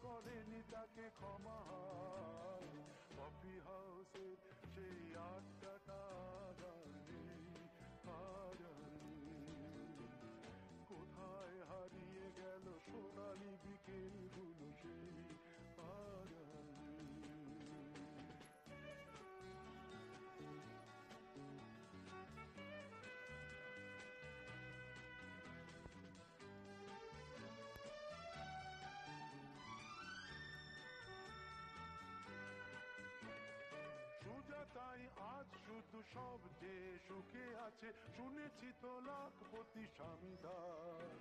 করেনি তাকে ক্ষমা হয়। কফি হাউসের সেই আড্ডাটা আর নেই, আর নেই। কোথায় হারিয়ে গেল সোনালি বিকেলগুলো সেই আর নেই। তাই আজ শুধু সব যে সুখে আছে, শুনেছি তো লাখপতি স্বামীদার।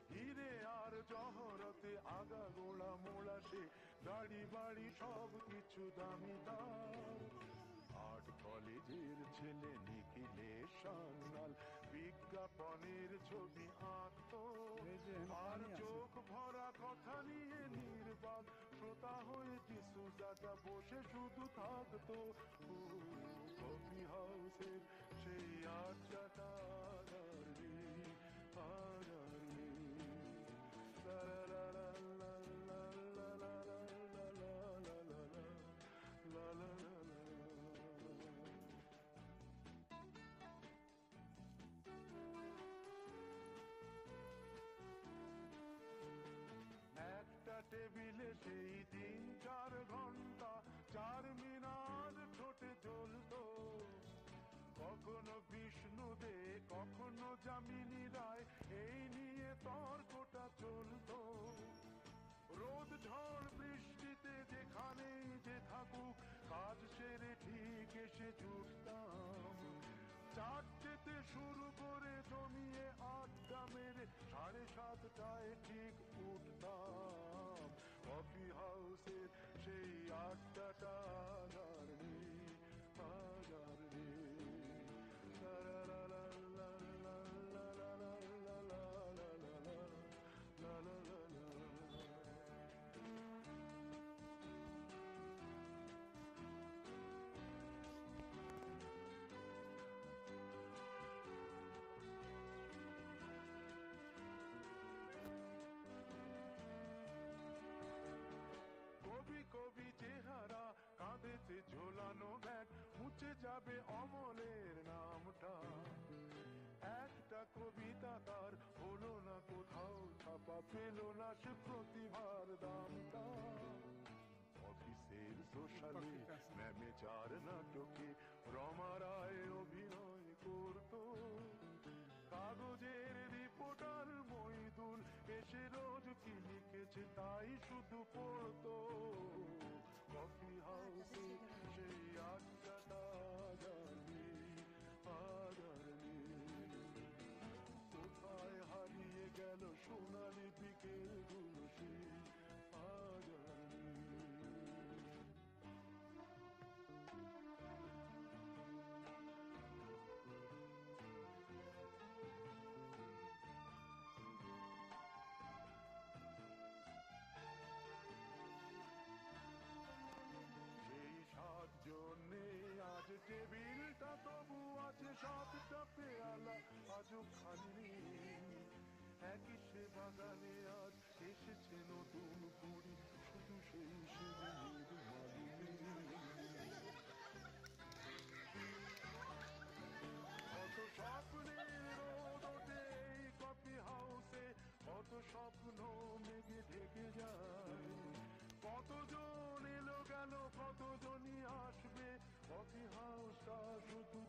হিরে আর জহরতে আগা গোড়া মোড়া সে, গাড়ি বাড়ি সব কিছু দামিদার। আর্ট কলেজের ছেলে নিখিলেশ সান্যাল বিজ্ঞাপনের ছবি আঁকতো, আর চোখ ভরা কথা নিয়ে নির্বাক শ্রোতা হয়ে ডিসুজাটা বসে শুধু থাকতো। কফি হাউসের সেই আড্ডাটা আর নেই, আর নেই। লা লা লা লা লা লা লা লা লা লা লা লা। একটা টেবিলে সেই 3-4 ঘন্টা 4 মিনার ঠোঁটে জ্বলতো। কখনো বিষ্ণু দে, কখনো যামিনী রায়, এই নিয়ে তর্কটা চলতো। রোদ ঝড় বৃষ্টিতে যেখানেই যে থাকুক, কাজ সেরে ঠিক এসে জুটতাম। চারটেতে শুরু করে জমিয়ে আড্ডা মেরে 7:30টায় ঠিক উঠতাম। কফি হাউসের সেই আড্ডাটা আর নেই, আর নেই। লা লা লা লা লা লা লা লা লা লা লা লা লা লা। কবি চেহারা, কাঁধেতে ঝোলানো ব্যাগ, মুছে যাবে অমলের নামটা। একটা কবিতা তার হলো না কোথাও ছাপা, পেল না সে প্রতিভার দামটা। অফিসের সোশ্যালে ম্যানেজার নাটকে রমা রায় অভিনয় করতো। কাগজের রিপোর্টার মইদুল এসে রোজ কি লিখেছে তাই শুধু পড়তো। কফি হাউসে সেই আড্ডাটা জানি, আর নেই। কোথায় হারিয়ে গেল সোনালি বিকেলগুলো সেই আর নেই। জন্যে আজ টেবিলটা তবু আছে 7টা পেয়ালা আজও খালি। একই সে বাগানে আজ এসেছে নতুন কুড়ি, শুধু সেই শিবির কত স্বপ্নের রোদ ওঠে এই কফি হাউসে, কত স্বপ্ন মেঘে ঢেকে যায়। কতজন এলো গেল, কতজনই আসবে, কফি হাউসটা শুধু